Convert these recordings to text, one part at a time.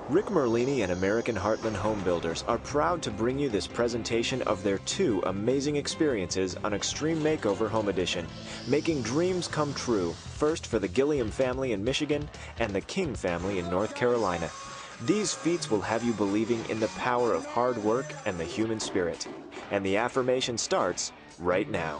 Rick Merlini and American Heartland Homebuilders are proud to bring you this presentation of their two amazing experiences on Extreme Makeover Home Edition, making dreams come true, first for the Gilliam family in Michigan and the King family in North Carolina. These feats will have you believing in the power of hard work and the human spirit. And the affirmation starts right now.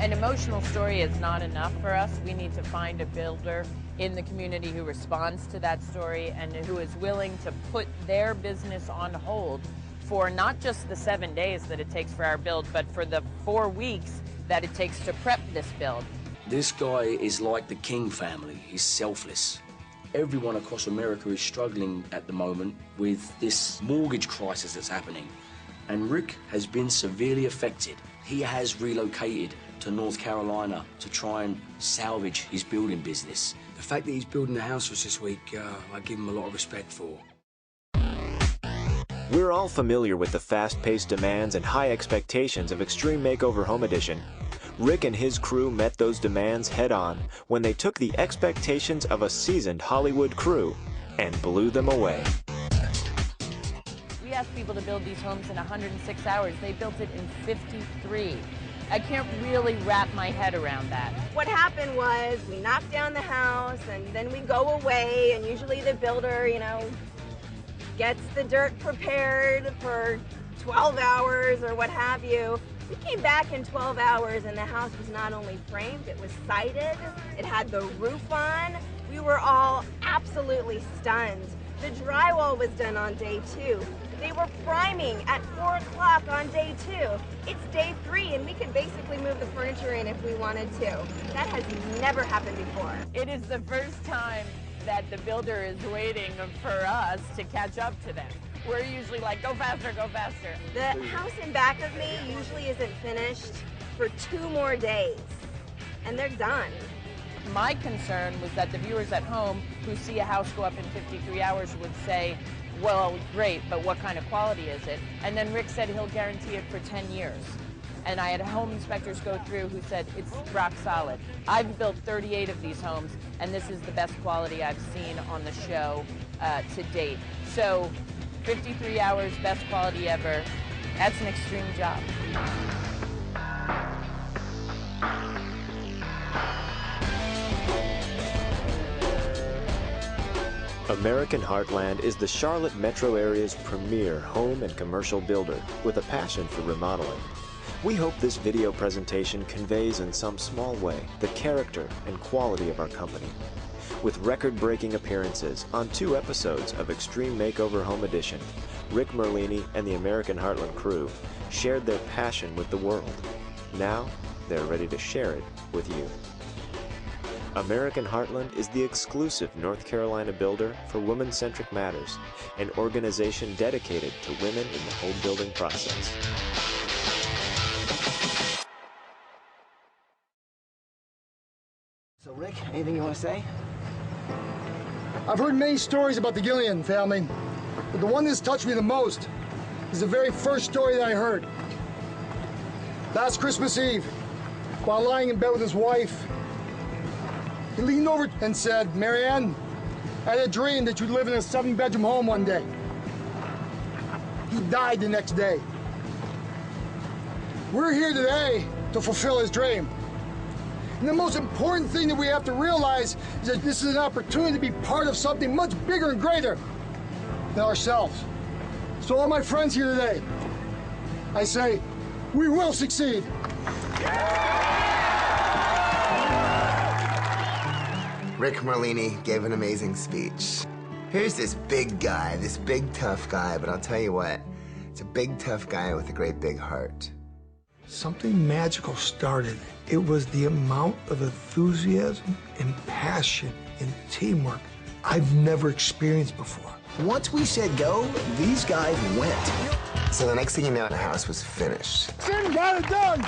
An emotional story is not enough for us. We need to find a builder in the community who responds to that story and who is willing to put their business on hold for not just the 7 days that it takes for our build, but for the 4 weeks that it takes to prep this build. This guy is like the King family. He's selfless. Everyone across America is struggling at the moment with this mortgage crisis that's happening. And Rick has been severely affected. He has relocated to North Carolina to try and salvage his building business. The fact that he's building a house for us this week, I give him a lot of respect for. We're all familiar with the fast-paced demands and high expectations of Extreme Makeover Home Edition. Rick and his crew met those demands head-on when they took the expectations of a seasoned Hollywood crew and blew them away. We asked people to build these homes in 106 hours. They built it in 53. I can't really wrap my head around that. What happened was we knocked down the house and then we go away, and usually the builder, gets the dirt prepared for 12 hours or what have you. We came back in 12 hours and the house was not only framed, it was sided, it had the roof on. We were all absolutely stunned. The drywall was done on day 2. They were priming at 4 o'clock on day 2. It's day 3 and we could basically move the furniture in if we wanted to. That has never happened before. It is the first time that the builder is waiting for us to catch up to them. We're usually like, go faster, go faster. The house in back of me usually isn't finished for 2 more days, and they're done. My concern was that the viewers at home who see a house go up in 53 hours would say, well, great, but what kind of quality is it? And then Rick said he'll guarantee it for 10 years. And I had home inspectors go through who said it's rock solid. I've built 38 of these homes, and this is the best quality I've seen on the show to date. So 53 hours, best quality ever. That's an extreme job. American Heartland is the Charlotte metro area's premier home and commercial builder with a passion for remodeling. We hope this video presentation conveys in some small way the character and quality of our company. With record-breaking appearances on 2 episodes of Extreme Makeover Home Edition, Rick Merlini and the American Heartland crew shared their passion with the world. Now, they're ready to share it with you. American Heartland is the exclusive North Carolina builder for Women-Centric Matters, an organization dedicated to women in the home building process. So Rick, anything you want to say? I've heard many stories about the Gilliam family, but the one that's touched me the most is the very first story that I heard. Last Christmas Eve, while lying in bed with his wife, he leaned over and said, "Marianne, I had a dream that you'd live in a 7-bedroom home one day." He died the next day. We're here today to fulfill his dream. And the most important thing that we have to realize is that this is an opportunity to be part of something much bigger and greater than ourselves. So all my friends here today, I say, we will succeed. Rick Merlini gave an amazing speech. Here's this big guy, this big tough guy, but I'll tell you what, it's a big tough guy with a great big heart. Something magical started. It was the amount of enthusiasm and passion and teamwork I've never experienced before. Once we said go, these guys went. So the next thing you know, the house was finished. Jim got it done!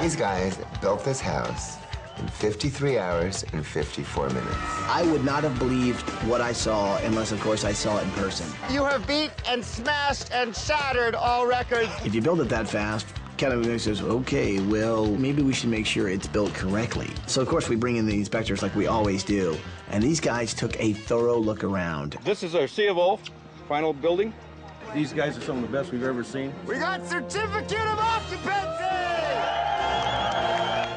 These guys built this house in 53 hours and 54 minutes. I would not have believed what I saw unless, of course, I saw it in person. You have beat and smashed and shattered all records. If you build it that fast, kind of says, okay, well, maybe we should make sure it's built correctly. So, of course, we bring in the inspectors like we always do. And these guys took a thorough look around. This is our C of O final building. These guys are some of the best we've ever seen. We got certificate of occupancy!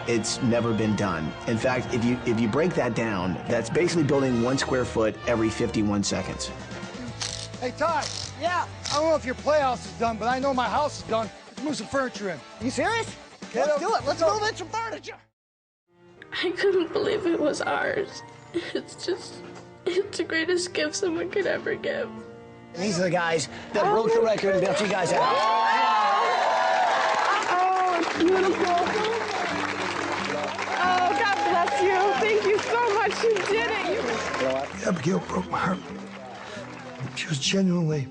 It's never been done. In fact, if you break that down, that's basically building 1 square foot every 51 seconds. Hey, Todd. Yeah? I don't know if your playhouse is done, but I know my house is done. Let's move some furniture in. You serious? Let's do it. Let's move in some furniture. I couldn't believe it was ours. It's the greatest gift someone could ever give. These are the guys that broke the record and built you guys out. Oh, it's beautiful. Oh, God bless you. Thank you so much. You did it. Abigail broke my heart. She was genuinely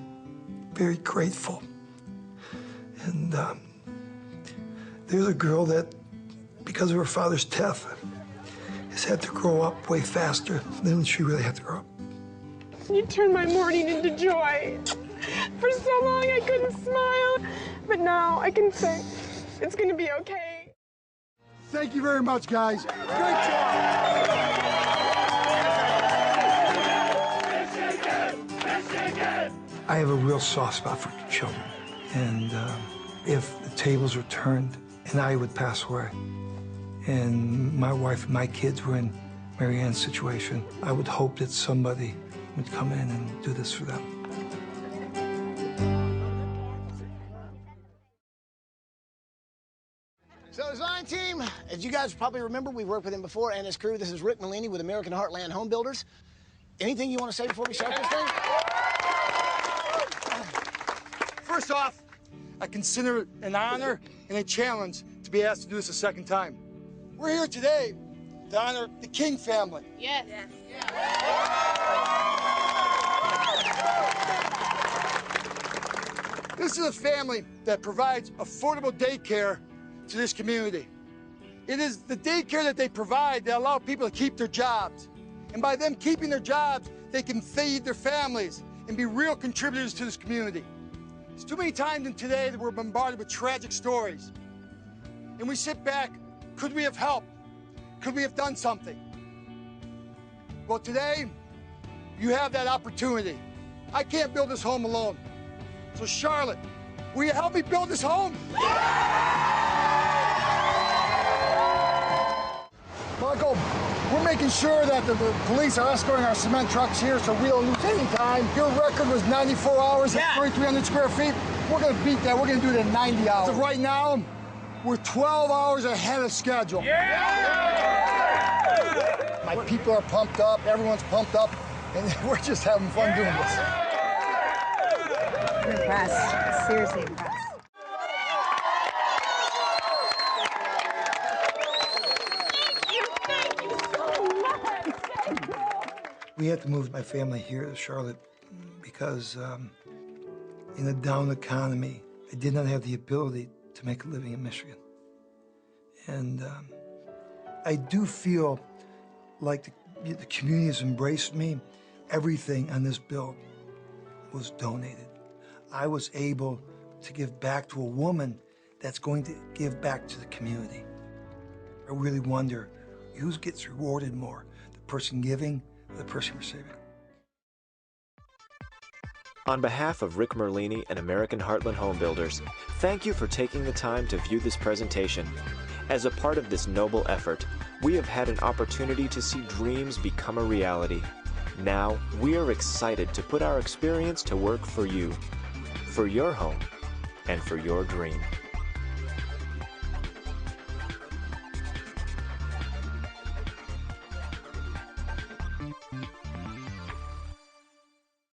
very grateful. And there's a girl that, because of her father's death, has had to grow up way faster than she really had to grow up. You turned my morning into joy. For so long, I couldn't smile. But now I can say it's going to be okay. Thank you very much, guys. Great job. I have a real soft spot for children. And if the tables were turned and I would pass away, and my wife and my kids were in Mary Ann's situation, I would hope that somebody would come in and do this for them. So, design team, as you guys probably remember, we've worked with him before and his crew. This is Rick Merlini with American Heartland Homebuilders. Anything you want to say before we start this thing? First off, I consider it an honor and a challenge to be asked to do this a second time. We're here today to honor the King family. Yes. This is a family that provides affordable daycare to this community. It is the daycare that they provide that allow people to keep their jobs. And by them keeping their jobs, they can feed their families and be real contributors to this community. It's too many times in today that we're bombarded with tragic stories. And we sit back, could we have helped? Could we have done something? Well, today, you have that opportunity. I can't build this home alone. So Charlotte, will you help me build this home? Michael, we're making sure that the police are escorting our cement trucks here so we don't lose any time. Your record was 94 hours at 3,300 square feet. We're gonna beat that. We're gonna do it in 90 hours. So right now, we're 12 hours ahead of schedule. My people are pumped up, everyone's pumped up, and we're just having fun doing this. I'm impressed, seriously impressed. Thank you so much. We had to move my family here to Charlotte because in a down economy, I did not have the ability to make a living in Michigan. And I do feel like the community has embraced me. Everything on this build was donated. I was able to give back to a woman that's going to give back to the community. I really wonder who gets rewarded more, the person giving or the person receiving. On behalf of Rick Merlini and American Heartland Homebuilders, thank you for taking the time to view this presentation. As a part of this noble effort, we have had an opportunity to see dreams become a reality. Now, we are excited to put our experience to work for you, for your home, and for your dream.